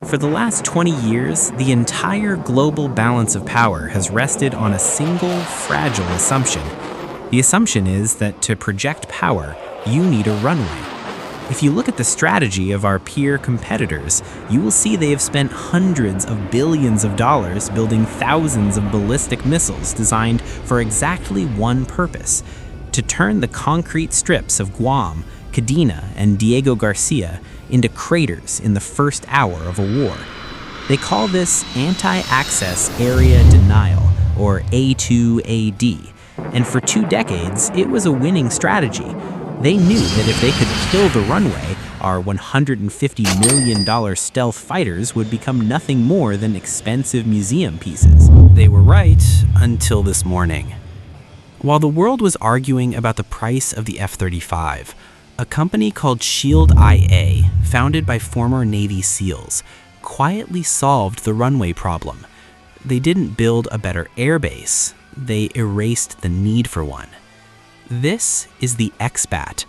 For the last 20 years, the entire global balance of power has rested on a single, fragile assumption. The assumption is that to project power, you need a runway. If you look at the strategy of our peer competitors, you will see they have spent hundreds of billions of dollars building thousands of ballistic missiles designed for exactly one purpose: to turn the concrete strips of Guam, Cadena, and Diego Garcia into craters in the first hour of a war. They call this anti-access area denial, or A2AD, and for 2 decades, it was a winning strategy. They knew that if they could kill the runway, our $150 million stealth fighters would become nothing more than expensive museum pieces. They were right until this morning. While the world was arguing about the price of the F-35, a company called Shield IA, founded by former Navy SEALs, quietly solved the runway problem. They didn't build a better airbase, they erased the need for one. This is the X-Bat.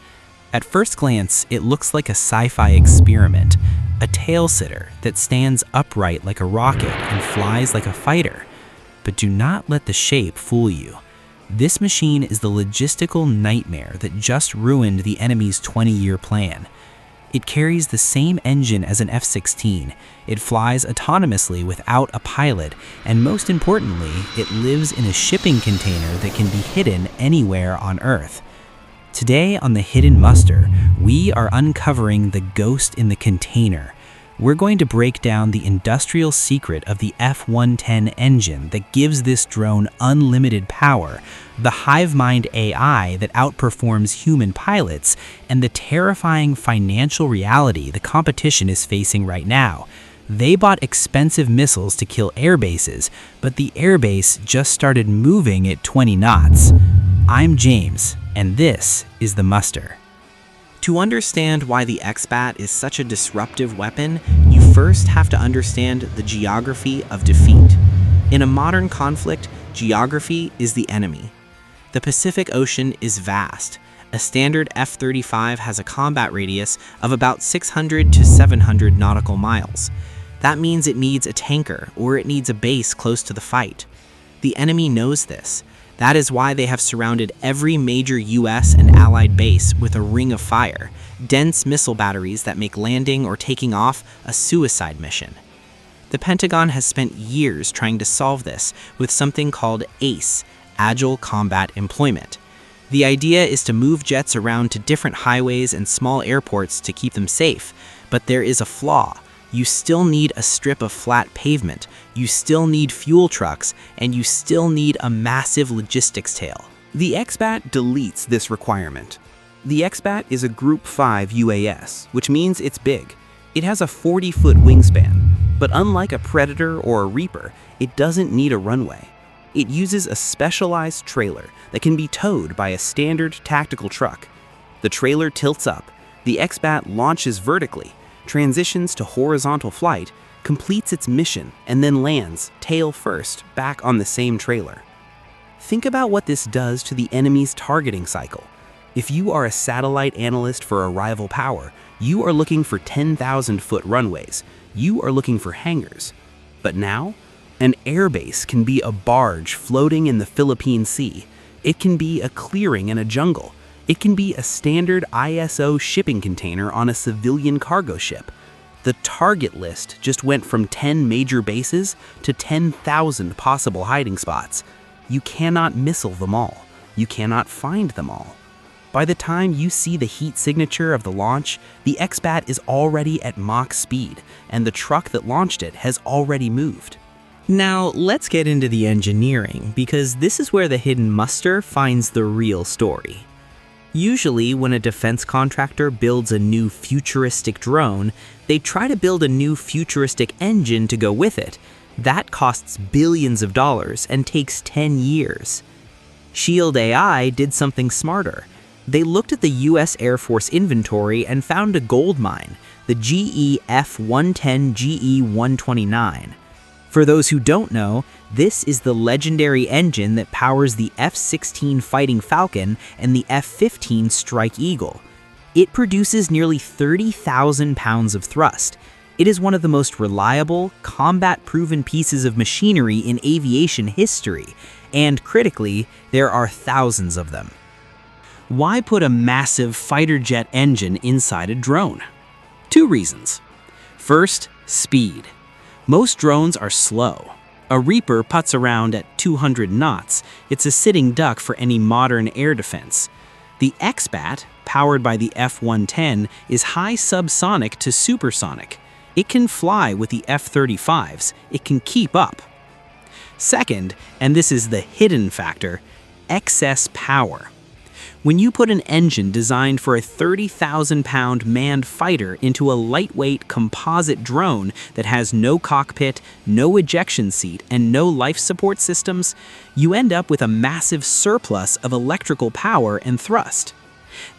At first glance, it looks like a sci-fi experiment, a tail-sitter that stands upright like a rocket and flies like a fighter. But do not let the shape fool you. This machine is the logistical nightmare that just ruined the enemy's 20-year plan. It carries the same engine as an F-16, it flies autonomously without a pilot, and most importantly, it lives in a shipping container that can be hidden anywhere on Earth. Today on The Hidden Muster, we are uncovering the ghost in the container. We're going to break down the industrial secret of the F110 engine that gives this drone unlimited power, the Hivemind AI that outperforms human pilots, and the terrifying financial reality the competition is facing right now. They bought expensive missiles to kill air bases, but the airbase just started moving at 20 knots. I'm James, and this is The Muster. To understand why the X-Bat is such a disruptive weapon, you first have to understand the geography of defeat. In a modern conflict, geography is the enemy. The Pacific Ocean is vast. A standard F-35 has a combat radius of about 600 to 700 nautical miles. That means it needs a tanker, or it needs a base close to the fight. The enemy knows this. That is why they have surrounded every major US and Allied base with a ring of fire, dense missile batteries that make landing or taking off a suicide mission. The Pentagon has spent years trying to solve this with something called ACE, Agile Combat Employment. The idea is to move jets around to different highways and small airports to keep them safe, but there is a flaw. You still need a strip of flat pavement, you still need fuel trucks, and you still need a massive logistics tail. The X-Bat deletes this requirement. The X-Bat is a Group 5 UAS, which means it's big. It has a 40-foot wingspan, but unlike a Predator or a Reaper, it doesn't need a runway. It uses a specialized trailer that can be towed by a standard tactical truck. The trailer tilts up, the X-Bat launches vertically, transitions to horizontal flight, completes its mission, and then lands, tail first, back on the same trailer. Think about what this does to the enemy's targeting cycle. If you are a satellite analyst for a rival power, you are looking for 10,000-foot runways. You are looking for hangars. But now, an airbase can be a barge floating in the Philippine Sea. It can be a clearing in a jungle. It can be a standard ISO shipping container on a civilian cargo ship. The target list just went from 10 major bases to 10,000 possible hiding spots. You cannot missile them all. You cannot find them all. By the time you see the heat signature of the launch, the X-Bat is already at Mach speed, and the truck that launched it has already moved. Now, let's get into the engineering, because this is where the Hidden Muster finds the real story. Usually, when a defense contractor builds a new futuristic drone, they try to build a new futuristic engine to go with it. That costs billions of dollars and takes 10 years. Shield AI did something smarter. They looked at the US Air Force inventory and found a gold mine, the GE F110 GE129. For those who don't know, this is the legendary engine that powers the F-16 Fighting Falcon and the F-15 Strike Eagle. It produces nearly 30,000 pounds of thrust. It is one of the most reliable, combat-proven pieces of machinery in aviation history, and critically, there are thousands of them. Why put a massive fighter jet engine inside a drone? Two reasons. First, speed. Most drones are slow. A Reaper puts around at 200 knots. It's a sitting duck for any modern air defense. The X-Bat, powered by the F110, is high subsonic to supersonic. It can fly with the F-35s. It can keep up. Second, and this is the hidden factor, excess power. When you put an engine designed for a 30,000-pound manned fighter into a lightweight composite drone that has no cockpit, no ejection seat, and no life support systems, you end up with a massive surplus of electrical power and thrust.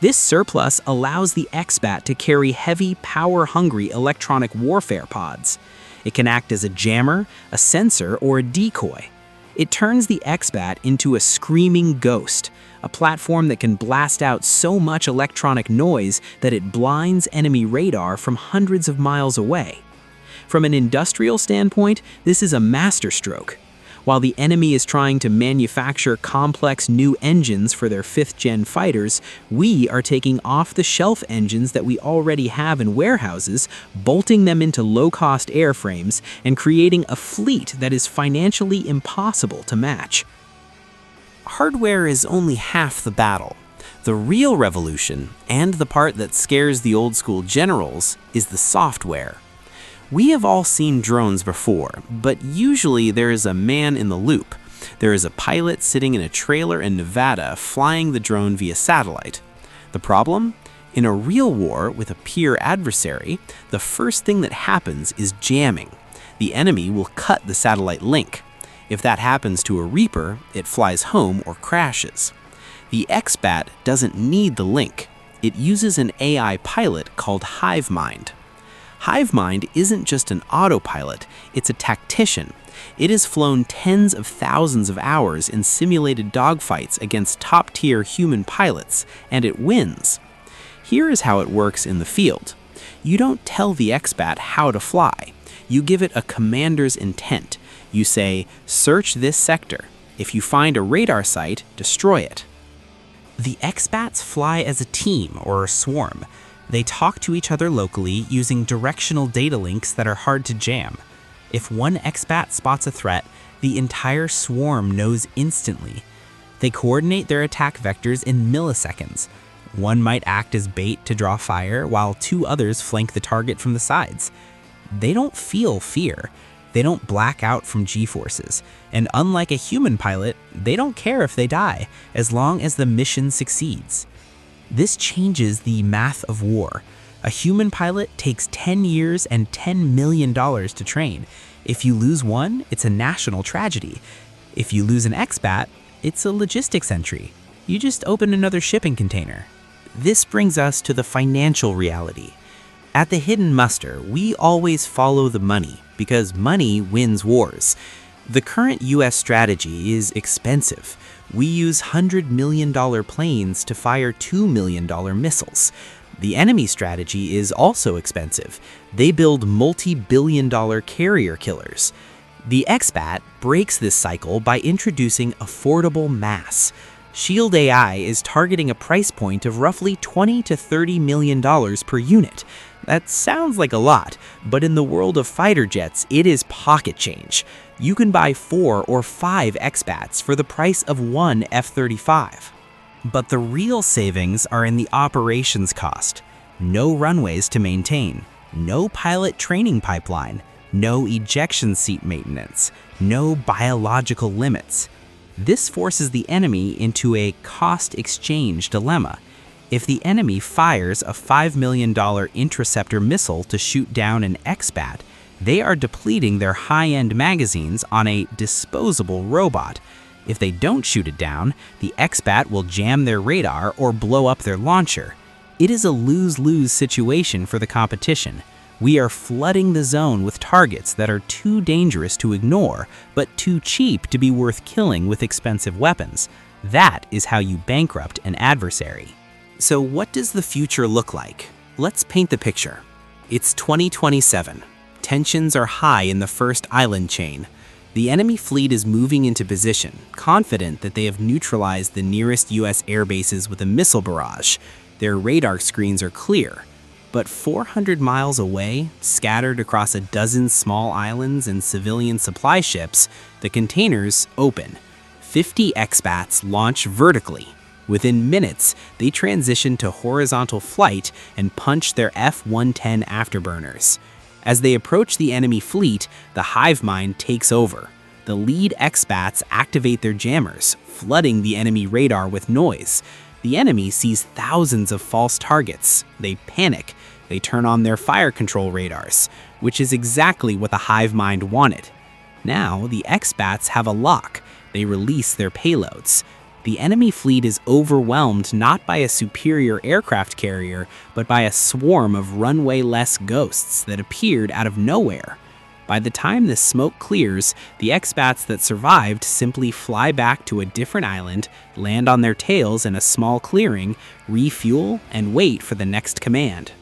This surplus allows the X-Bat to carry heavy, power-hungry electronic warfare pods. It can act as a jammer, a sensor, or a decoy. It turns the X-Bat into a screaming ghost, a platform that can blast out so much electronic noise that it blinds enemy radar from hundreds of miles away. From an industrial standpoint, this is a masterstroke. While the enemy is trying to manufacture complex new engines for their 5th-gen fighters, we are taking off-the-shelf engines that we already have in warehouses, bolting them into low-cost airframes, and creating a fleet that is financially impossible to match. Hardware is only half the battle. The real revolution, and the part that scares the old-school generals, is the software. We have all seen drones before, but usually there is a man in the loop. There is a pilot sitting in a trailer in Nevada flying the drone via satellite. The problem? In a real war with a peer adversary, the first thing that happens is jamming. The enemy will cut the satellite link. If that happens to a Reaper, it flies home or crashes. The X-Bat doesn't need the link. It uses an AI pilot called Hivemind. Hivemind isn't just an autopilot, it's a tactician. It has flown tens of thousands of hours in simulated dogfights against top-tier human pilots, and it wins. Here is how it works in the field. You don't tell the X-Bat how to fly. You give it a commander's intent. You say, search this sector. If you find a radar site, destroy it. The X-Bats fly as a team or a swarm. They talk to each other locally using directional data links that are hard to jam. If one X-Bat spots a threat, the entire swarm knows instantly. They coordinate their attack vectors in milliseconds. One might act as bait to draw fire, while 2 others flank the target from the sides. They don't feel fear. They don't black out from G-forces. And unlike a human pilot, they don't care if they die, as long as the mission succeeds. This changes the math of war. A human pilot takes 10 years and $10 million to train. If you lose one, it's a national tragedy. If you lose an X-Bat, it's a logistics entry. You just open another shipping container. This brings us to the financial reality. At the Hidden Muster, we always follow the money, because money wins wars. The current US strategy is expensive. We use $100 million planes to fire $2 million missiles. The enemy strategy is also expensive. They build multi-billion-dollar carrier killers. The X-Bat breaks this cycle by introducing affordable mass. Shield AI is targeting a price point of roughly $20 to $30 million per unit. That sounds like a lot, but in the world of fighter jets, it is pocket change. You can buy 4 or 5 X-Bats for the price of one F-35. But the real savings are in the operations cost. No runways to maintain, no pilot training pipeline, no ejection seat maintenance, no biological limits. This forces the enemy into a cost exchange dilemma. If the enemy fires a $5 million interceptor missile to shoot down an X-Bat, they are depleting their high-end magazines on a disposable robot. If they don't shoot it down, the X-Bat will jam their radar or blow up their launcher. It is a lose-lose situation for the competition. We are flooding the zone with targets that are too dangerous to ignore, but too cheap to be worth killing with expensive weapons. That is how you bankrupt an adversary. So what does the future look like? Let's paint the picture. It's 2027. Tensions are high in the first island chain. The enemy fleet is moving into position, confident that they have neutralized the nearest U.S. air bases with a missile barrage. Their radar screens are clear. But 400 miles away, scattered across a dozen small islands and civilian supply ships, the containers open. 50 expats launch vertically. Within minutes, they transition to horizontal flight and punch their F-110 afterburners. As they approach the enemy fleet, the Hivemind takes over. The lead expats activate their jammers, flooding the enemy radar with noise. The enemy sees thousands of false targets. They panic. They turn on their fire control radars, which is exactly what the Hivemind wanted. Now, the expats have a lock. They release their payloads. The enemy fleet is overwhelmed not by a superior aircraft carrier, but by a swarm of Runway-Less ghosts that appeared out of nowhere. By the time the smoke clears, the expats that survived simply fly back to a different island, land on their tails in a small clearing, refuel, and wait for the next command.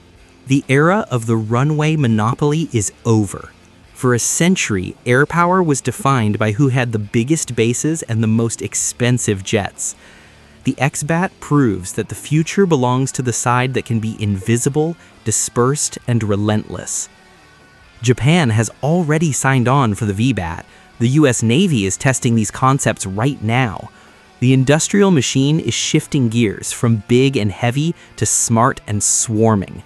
The era of the runway monopoly is over. For a century, air power was defined by who had the biggest bases and the most expensive jets. The XBAT proves that the future belongs to the side that can be invisible, dispersed, and relentless. Japan has already signed on for the VBAT. The US Navy is testing these concepts right now. The industrial machine is shifting gears from big and heavy to smart and swarming.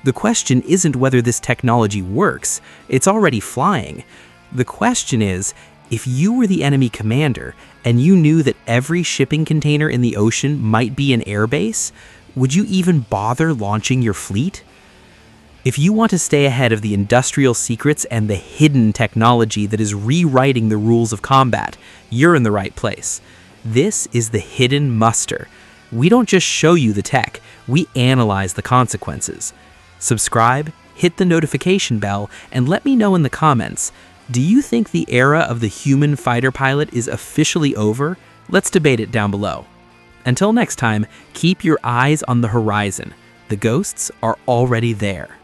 The question isn't whether this technology works, it's already flying. The question is, if you were the enemy commander and you knew that every shipping container in the ocean might be an airbase, would you even bother launching your fleet? If you want to stay ahead of the industrial secrets and the hidden technology that is rewriting the rules of combat, you're in the right place. This is the hidden muster. We don't just show you the tech, we analyze the consequences. Subscribe, hit the notification bell, and let me know in the comments, do you think the era of the human fighter pilot is officially over? Let's debate it down below. Until next time, keep your eyes on the horizon. The ghosts are already there.